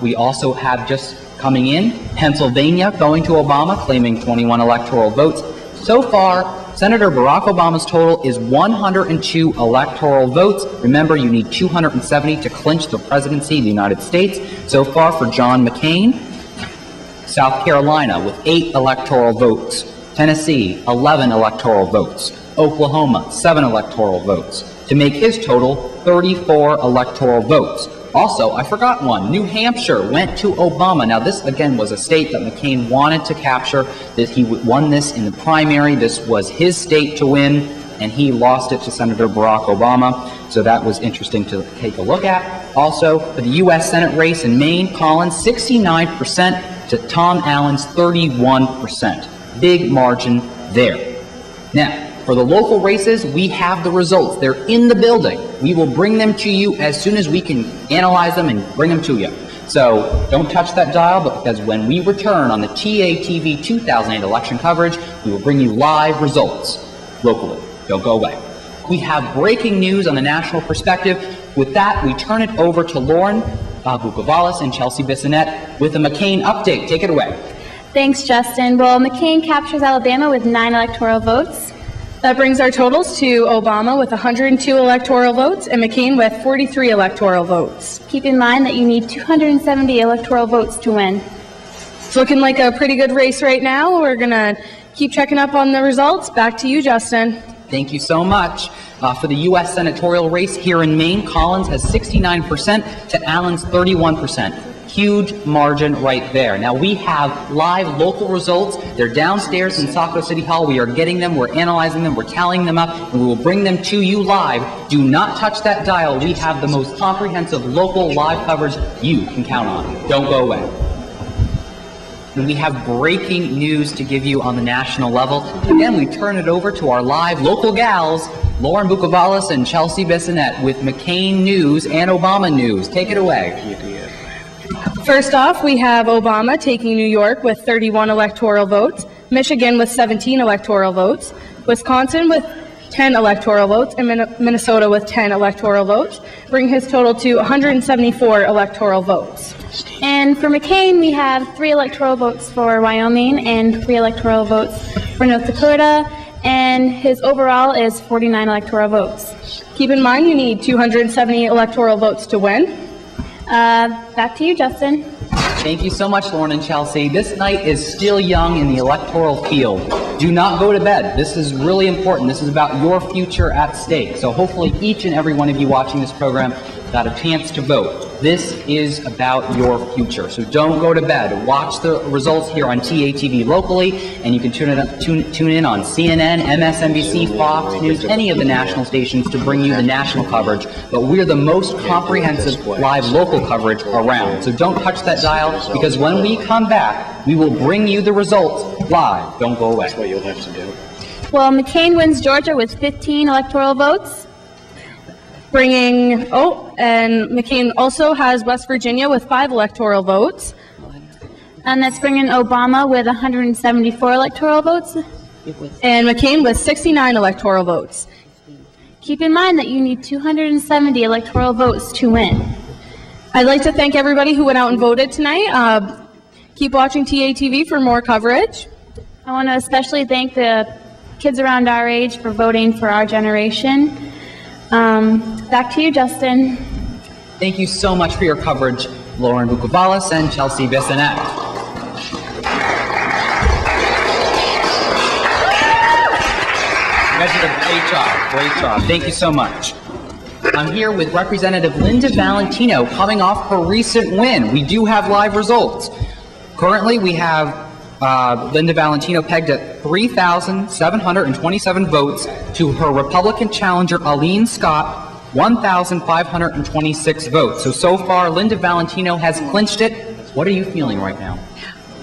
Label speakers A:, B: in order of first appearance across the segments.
A: We also have just coming in, Pennsylvania going to Obama, claiming 21 electoral votes. So far, Senator Barack Obama's total is 102 electoral votes. Remember, you need 270 to clinch the presidency of the United States. So far for John McCain, South Carolina with 8 electoral votes. Tennessee, 11 electoral votes. Oklahoma, 7 electoral votes. To make his total, 34 electoral votes. Also, I forgot one. New Hampshire went to Obama. Now, this, again, was a state that McCain wanted to capture. That he won this in the primary. This was his state to win, and he lost it to Senator Barack Obama. So that was interesting to take a look at. Also, for the U.S. Senate race in Maine, Collins, 69% to Tom Allen's 31%. Big margin there. Now, for the local races, we have the results. They're in the building. We will bring them to you as soon as we can analyze them and bring them to you. So don't touch that dial, because when we return on the TATV 2008 election coverage, we will bring you live results locally. Don't go away. We have breaking news on the national perspective. With that, we turn it over to Lauren Bukovalis and Chelsea Bissonette with a McCain update. Take it away.
B: Thanks, Justin. Well, McCain captures Alabama with 9 electoral votes.
C: That brings our totals to Obama with 102 electoral votes and McCain with 43 electoral votes.
B: Keep in mind that you need 270 electoral votes to win.
C: It's looking like a pretty good race right now. We're going to keep checking up on the results. Back to you, Justin.
A: Thank you so much. For the U.S. senatorial race here in Maine, Collins has 69% to Allen's 31%. Huge margin right there. Now, we have live local results. They're downstairs in Saco City Hall. We are getting them, we're analyzing them, we're tallying them up, and we will bring them to you live. Do not touch that dial. We have the most comprehensive local live coverage you can count on. Don't go away. And we have breaking news to give you on the national level. Again, we turn it over to our live local gals, Lauren Bukovalis and Chelsea Bissonette, with McCain news and Obama news. Take it away.
C: First off, we have Obama taking New York with 31 electoral votes, Michigan with 17 electoral votes, Wisconsin with 10 electoral votes, and Minnesota with 10 electoral votes, bringing his total to 174 electoral votes.
B: And for McCain, we have 3 electoral votes for Wyoming and 3 electoral votes for North Dakota, and his overall is 49 electoral votes.
C: Keep in mind you need 270 electoral votes to win.
B: Back to you, Justin.
A: Thank you so much, Lauren and Chelsea. This night is still young in the electoral field. Do not go to bed. This is really important. This is about your future at stake. So hopefully each and every one of you watching this program got a chance to vote. This is about your future. So don't go to bed. Watch the results here on TATV locally, and you can tune in on CNN, MSNBC, Fox News, any of the national stations to bring you the national coverage. But we're the most comprehensive live local coverage around. So don't touch that dial, because when we come back, we will bring you the results live. Don't go away.
D: That's what you'll have to do.
B: Well, McCain wins Georgia with 15 electoral votes.
C: And McCain also has West Virginia with 5 electoral votes.
B: And that's bringing Obama with 174 electoral votes.
C: And McCain with 69 electoral votes.
B: Keep in mind that you need 270 electoral votes to win.
C: I'd like to thank everybody who went out and voted tonight. Keep watching TATV for more coverage.
B: I want to especially thank the kids around our age for voting for our generation. Back to you, Justin.
A: Thank you so much for your coverage, Lauren Bukovalis and Chelsea Bissonette. You guys did a great job. Great job. Thank you so much. I'm here with Representative Linda Valentino coming off her recent win. We do have live results. Currently, we have Linda Valentino pegged at 3,727 votes to her Republican challenger, Aline Scott, 1,526 votes. So far, Linda Valentino has clinched it. What are you feeling right now?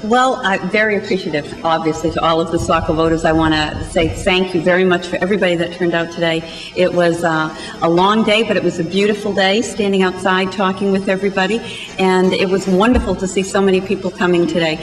E: Well, I'm very appreciative, obviously, to all of the Saco voters. I want to say thank you very much for everybody that turned out today. It was a long day, but it was a beautiful day, standing outside talking with everybody, and it was wonderful to see so many people coming today,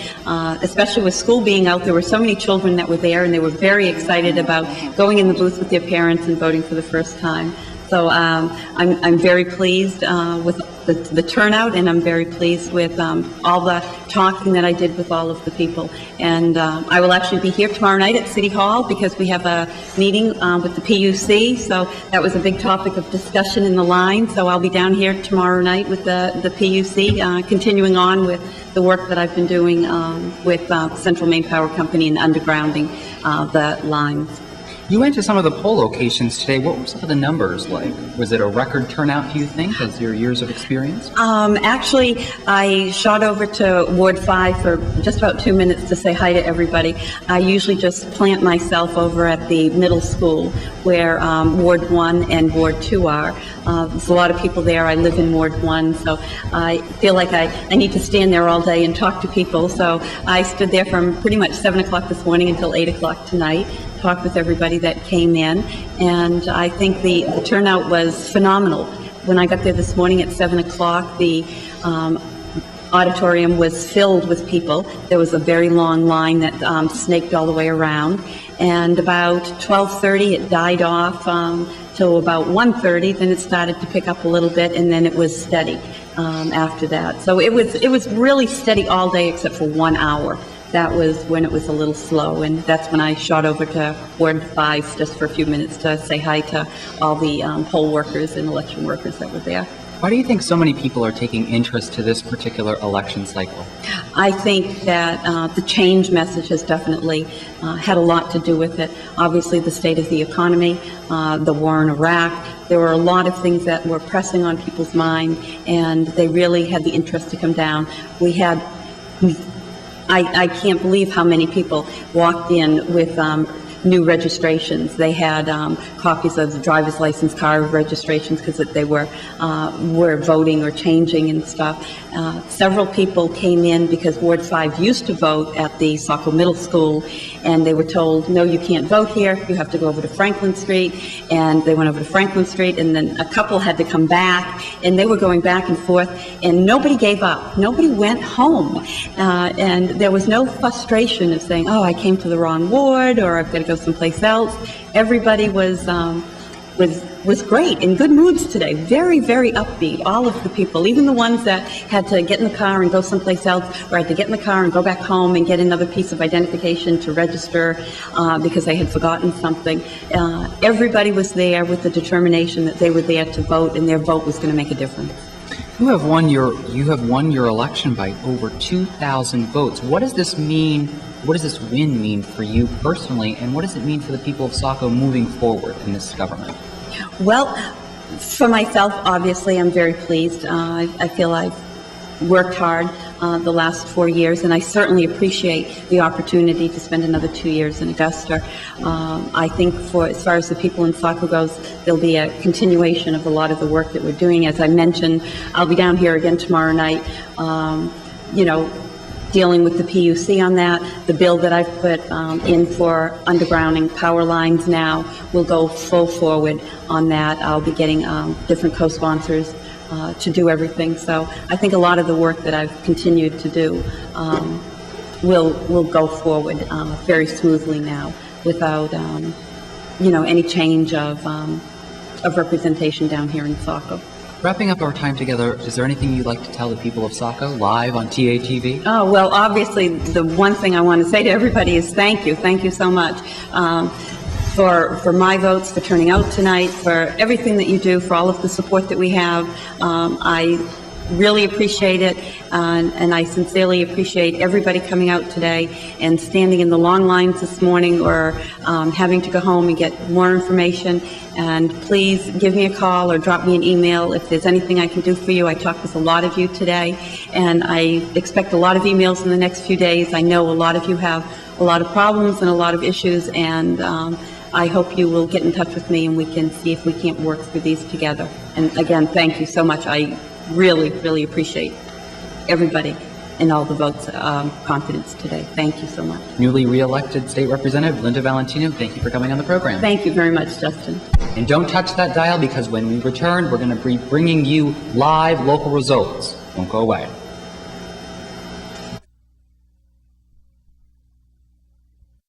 E: especially with school being out. There were so many children that were there, and they were very excited about going in the booth with their parents and voting for the first time. So I'm very pleased with the turnout, and I'm very pleased with all the talking that I did with all of the people. And I will actually be here tomorrow night at City Hall because we have a meeting with the PUC, so that was a big topic of discussion in the line. So I'll be down here tomorrow night with the PUC, continuing on with the work that I've been doing with Central Maine Power Company and undergrounding the lines.
A: You went to some of the poll locations today. What were some of the numbers like? Was it a record turnout, do you think, as your years of experience?
E: Actually, I shot over to Ward 5 for just about 2 minutes to say hi to everybody. I usually just plant myself over at the middle school where Ward 1 and Ward 2 are. There's a lot of people there. I live in Ward 1, so I feel like I need to stand there all day and talk to people. So I stood there from pretty much 7 o'clock this morning until 8 o'clock tonight, talked with everybody that came in, and I think the turnout was phenomenal. When I got there this morning at 7 o'clock, the auditorium was filled with people. There was a very long line that snaked all the way around, and about 12:30 it died off till about 1:30. Then it started to pick up a little bit, and then it was steady after that. So it was really steady all day except for 1 hour. That was when it was a little slow, and that's when I shot over to Ward 5 just for a few minutes to say hi to all the poll workers and election workers that were there.
A: Why do you think so many people are taking interest to this particular election cycle?
E: I think that the change message has definitely had a lot to do with it. Obviously, the state of the economy, the war in Iraq, there were a lot of things that were pressing on people's mind, and they really had the interest to come down. We had I can't believe how many people walked in with new registrations. They had copies of the driver's license, car registrations, because they were voting or changing and stuff. Several people came in because Ward 5 used to vote at the Saco Middle School, and they were told, no, you can't vote here, you have to go over to Franklin Street. And they went over to Franklin Street, and then a couple had to come back, and they were going back and forth, and nobody gave up. Nobody went home. And there was no frustration of saying, oh, I came to the wrong ward, or I've got to go someplace else. Everybody was great, in good moods today. Very, very upbeat, all of the people, even the ones that had to get in the car and go someplace else, or had to get in the car and go back home and get another piece of identification to register because they had forgotten something. Everybody was there with the determination that they were there to vote, and their vote was going to make a difference.
A: You have won your election by over 2,000 votes. What does this mean? What does this win mean for you personally, and what does it mean for the people of Saco moving forward in this government?
E: Well, for myself, obviously, I'm very pleased. I feel I've worked hard the last 4 years, and I certainly appreciate the opportunity to spend another 2 years in Augusta. I think as far as the people in Saco goes, there'll be a continuation of a lot of the work that we're doing. As I mentioned, I'll be down here again tomorrow night, dealing with the PUC on that. The bill that I've put in for undergrounding power lines now will go full forward on that. I'll be getting different co-sponsors to do everything. So I think a lot of the work that I've continued to do will go forward very smoothly now without any change of representation down here in Saco.
A: Wrapping up our time together, is there anything you'd like to tell the people of Saco live on TATV?
E: Oh, well, obviously, the one thing I want to say to everybody is thank you. Thank you so much for my votes, for turning out tonight, for everything that you do, for all of the support that we have. I really appreciate it, and I sincerely appreciate everybody coming out today and standing in the long lines this morning, or having to go home and get more information. And please give me a call or drop me an email if there's anything I can do for you. I talked with a lot of you today, and I expect a lot of emails in the next few days. I know a lot of you have a lot of problems and a lot of issues, and I hope you will get in touch with me and we can see if we can't work through these together. And again, thank you so much. I really, really appreciate everybody and all the votes confidence today. Thank you so much.
A: Newly re-elected State Representative Linda Valentino, thank you for coming on the program.
E: Thank you very much, Justin.
A: And don't touch that dial, because when we return, we're going to be bringing you live local results. Don't go away.